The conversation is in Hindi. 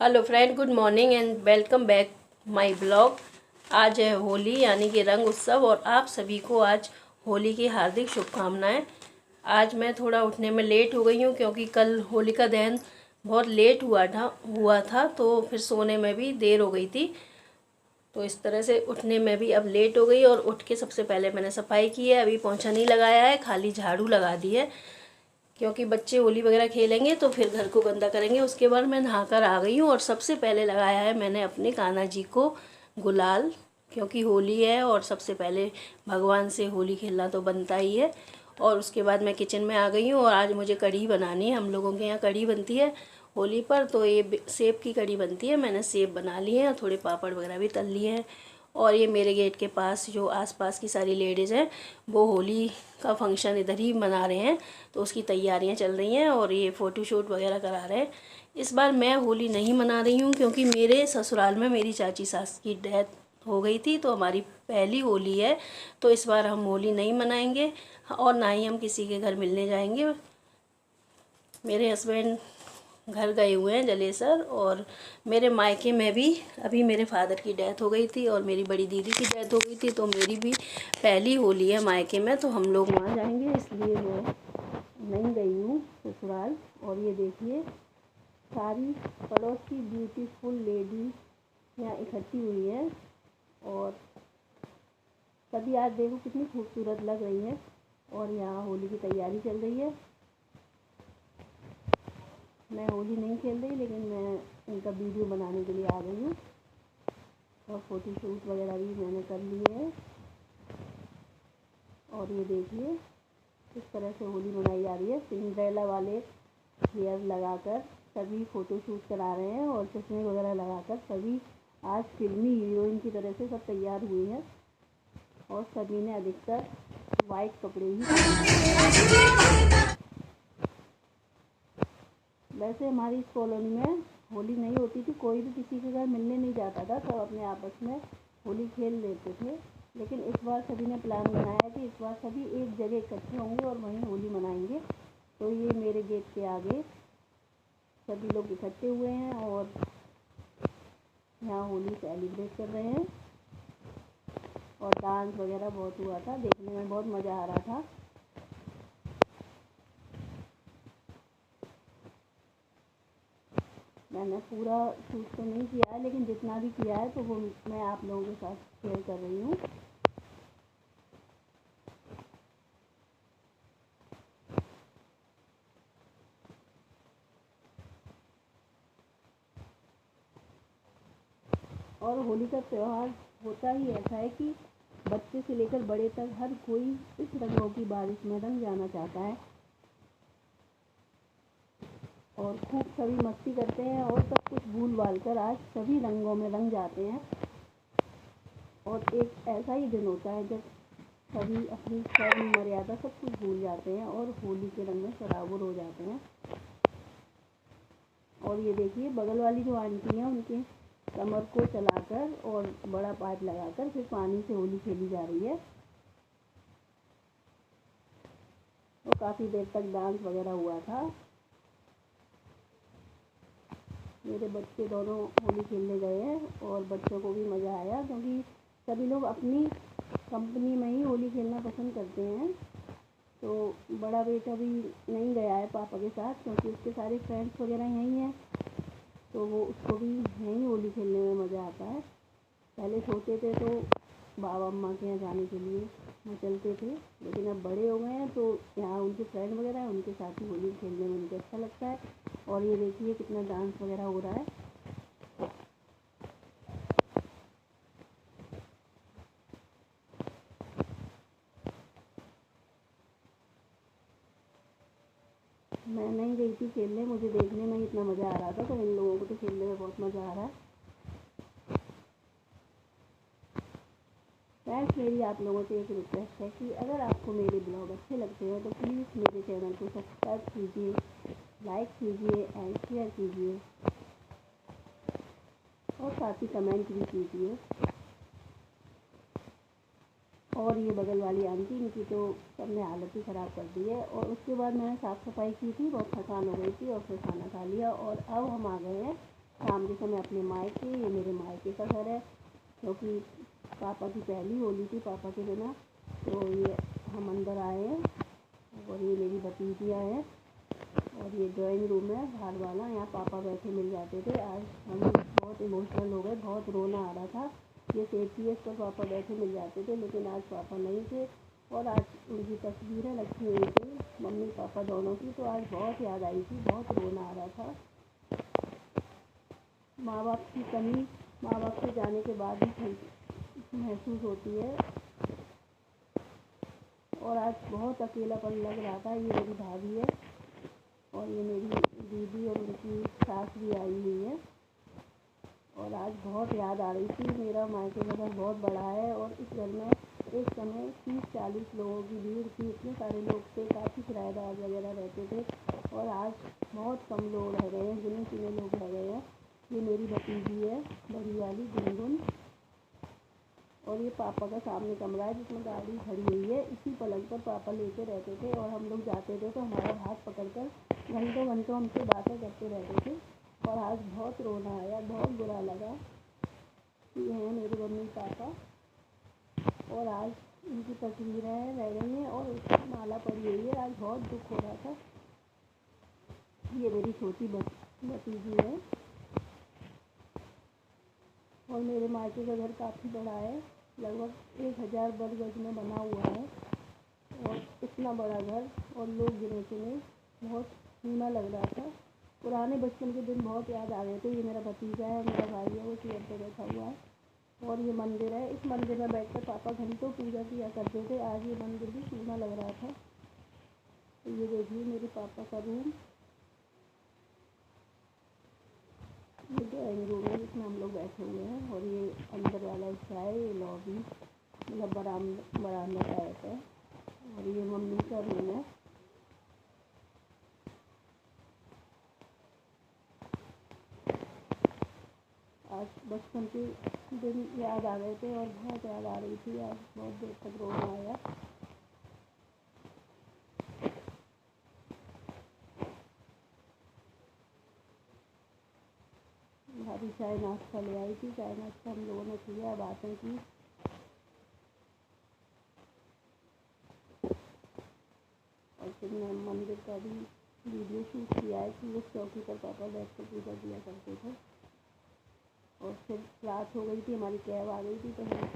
Hello friend, good morning and welcome back my blog. आज है होली यानी कि रंग उत्सव और आप सभी को आज होली की हार्दिक शुभकामनाएं। आज मैं थोड़ा उठने में लेट हो गई हूँ क्योंकि कल होलिका दहन बहुत लेट हुआ था तो फिर सोने में भी देर हो गई थी। तो इस तरह से उठने में भी अब लेट हो गई और उठ के सबसे पहले मैंने सफाई की है। अभी पोंछा नहीं लगाया है, खाली झाड़ू लगा दी है क्योंकि बच्चे होली वगैरह खेलेंगे तो फिर घर को गंदा करेंगे। उसके बाद मैं नहाकर आ गई हूँ और सबसे पहले लगाया है मैंने अपने कान्हा जी को गुलाल, क्योंकि होली है और सबसे पहले भगवान से होली खेलना तो बनता ही है। और उसके बाद मैं किचन में आ गई हूँ और आज मुझे कढ़ी बनानी है। हम लोगों के यहाँ कढ़ी बनती है होली पर, तो ये सेब की कढ़ी बनती है। मैंने सेब बना लिए हैं और थोड़े पापड़ वगैरह भी तल लिए हैं। और ये मेरे गेट के पास जो आसपास की सारी लेडीज़ हैं वो होली का फंक्शन इधर ही मना रहे हैं, तो उसकी तैयारियां चल रही हैं और ये फ़ोटोशूट वगैरह करा रहे हैं। इस बार मैं होली नहीं मना रही हूँ क्योंकि मेरे ससुराल में मेरी चाची सास की डेथ हो गई थी, तो हमारी पहली होली है। तो इस बार हम होली नहीं मनाएंगे और ना ही हम किसी के घर मिलने जाएंगे। मेरे हस्बैंड घर गए हुए हैं जलेसर, और मेरे मायके में भी अभी मेरे फादर की डेथ हो गई थी और मेरी बड़ी दीदी की डेथ हो गई थी, तो मेरी भी पहली होली है मायके में, तो हम लोग वहाँ जाएंगे, इसलिए मैं नहीं गई हूँ ससुराल। और ये देखिए सारी पड़ोस की ब्यूटीफुल लेडी यहाँ इकट्ठी हुई है और सभी आज देखो कितनी खूबसूरत लग रही है। और यहाँ होली की तैयारी चल रही है। मैं होली नहीं खेल रही लेकिन मैं इनका वीडियो बनाने के लिए आ गई हूँ और फ़ोटोशूट वगैरह भी मैंने कर लिए है। और ये देखिए किस तरह से होली मनाई जा रही है। सिंड्रेला वाले हेयर लगाकर सभी फ़ोटोशूट करा रहे हैं और चश्मे वगैरह लगाकर सभी आज फिल्मी हीरोइन की तरह से सब तैयार हुई है। और सभी ने अधिकतर वाइट कपड़े ही। वैसे हमारी इस कॉलोनी में होली नहीं होती थी, कोई भी किसी के घर मिलने नहीं जाता था, सब अपने आपस में होली खेल लेते थे। लेकिन इस बार सभी ने प्लान बनाया कि इस बार सभी एक जगह इकट्ठे होंगे और वहीं होली मनाएंगे। तो ये मेरे गेट के आगे सभी लोग इकट्ठे हुए हैं और यहाँ होली सेलिब्रेट कर रहे हैं। और डांस वगैरह बहुत हुआ था, देखने में बहुत मज़ा आ रहा था। मैंने पूरा शूट तो नहीं किया है लेकिन जितना भी किया है तो वो मैं आप लोगों के साथ शेयर कर रही हूँ। और होली का त्यौहार होता ही ऐसा है कि बच्चे से लेकर बड़े तक हर कोई इस रंगों की बारिश में रंग जाना चाहता है और खूब सभी मस्ती करते हैं और सब कुछ भूल भाल कर आज सभी रंगों में रंग जाते हैं। और एक ऐसा ही दिन होता है जब सभी अपनी शर्म मर्यादा सब कुछ भूल जाते हैं और होली के रंग में सराबोर हो जाते हैं। और ये देखिए बगल वाली जो आंटी हैं उनके कमर को चलाकर और बड़ा पाइप लगाकर फिर पानी से होली खेली जा रही है। और काफ़ी देर तक डांस वगैरह हुआ था। मेरे बच्चे दोनों होली खेलने गए हैं और बच्चों को भी मज़ा आया क्योंकि सभी लोग अपनी कंपनी में ही होली खेलना पसंद करते हैं। तो बड़ा बेटा भी नहीं गया है पापा के साथ क्योंकि उसके सारे फ्रेंड्स वगैरह यहीं हैं, तो वो उसको भी यहीं होली खेलने में मज़ा आता है। पहले छोटे थे तो बाबा अम्मा के यहाँ जाने के लिए मचलते थे, लेकिन अब बड़े हो गए हैं तो यहाँ उनके फ्रेंड वगैरह हैं, उनके साथ ही होली खेलने में उनको अच्छा लगता है। और ये देखिए कितना डांस वगैरह हो रहा है। मैं नहीं गई थी खेलने, मुझे देखने में ही इतना मज़ा आ रहा था, तो इन लोगों को तो खेलने में बहुत मज़ा आ रहा है। फ्रेंड्स, मेरी आप लोगों से एक रिक्वेस्ट है कि अगर आपको मेरे ब्लॉग अच्छे लगते हैं तो प्लीज़ मेरे चैनल को सब्सक्राइब कीजिए, लाइक कीजिए एंड शेयर कीजिए और साथ ही कमेंट भी कीजिए। और ये बगल वाली आंटी, इनकी तो सबने हालत ही ख़राब कर दी है। और उसके बाद मैंने साफ़ सफाई की थी, बहुत थकान हो गई थी और फिर खाना खा लिया और अब हम आ गए हैं शाम के समय अपने मायके, ये मेरे मायके का घर है, क्योंकि पापा की पहली होली थी पापा के बिना, तो ये हम अंदर आए हैं। और ये मेरी भतीजियाँ हैं और ये ड्राइंग रूम है बाहर वाला, यहाँ पापा बैठे मिल जाते थे। आज हम बहुत इमोशनल हो गए, बहुत रोना आ रहा था। ये सेफ्टी पर पापा बैठे मिल जाते थे, लेकिन आज पापा नहीं थे। और आज उनकी तस्वीरें रखी हुई थी, मम्मी पापा दोनों की, तो आज बहुत याद आई थी, बहुत रोना आ रहा था। माँ बाप की कमी माँ बाप से जाने के बाद ही महसूस होती है। और आज बहुत अकेलापन लग रहा था। ये मेरी भाभी है और ये मेरी दीदी और उनकी सास भी आई हुई है। और आज बहुत याद आ रही थी। मेरा मायके का घर बहुत बड़ा है और इस घर में एक समय 30-40 लोगों की भीड़ थी, इतने सारे लोग थे, काफ़ी किराएदार वगैरह रहते थे। और आज बहुत कम लोग रह गए हैं, गिने चुने लोग रह गए हैं। ये मेरी भतीजी है बड़ी वाली गुनगुन। और ये पापा का सामने कमरा है जिसमें गाड़ी खड़ी हुई है। इसी पलंग पर पापा लेटे रहते थे और हम लोग जाते थे तो हमारा हाथ पकड़कर घंटों घंटों हमसे बातें करते रहते थे। और आज बहुत रोना आया, बहुत बुरा लगा। ये हैं मेरे मम्मी पापा और आज उनकी तस्वीरें रह गई हैं और उसकी माला पड़ी हुई है। आज बहुत दुख हो रहा था। ये मेरी छोटी भतीजी है। और मेरे मायके का घर काफ़ी बड़ा है, लगभग 1000 वर्ग गज में बना हुआ है। और इतना बड़ा घर और लोग गिने चुने, बहुत हीना लग रहा था। पुराने बचपन के दिन बहुत याद आ गए थे। ये मेरा भतीजा है, मेरा भाई है, वो चेयर पर बैठा हुआ है। और ये मंदिर है, इस मंदिर में बैठकर पापा घंटों पूजा किया करते थे। आज ये मंदिर भी सूना लग रहा था। तो ये देखिए मेरे पापा का रूम, ये ड्राइंग रूम है जिसमें हम लोग बैठे हुए हैं। और ये अंदर वाला हिस्सा है, ये लॉबी मतलब बरामदा टाइप है। और ये मम्मी का रूम है। आज बचपन के दिन याद आ गए थे और बहुत याद आ रही थी। आज बहुत देर तक रोना आया। भाभी चाय नाश्ता ले आई थी, चाय नाश्ता हम लोगों ने किया, बातें की। और फिर मैं मंदिर का भी वीडियो शूट किया है कि उस चौकी पर पापा बैठ कर पूजा किया करते थे। और फिर रात हो गई थी, हमारी कैब आ गई थी, तो हम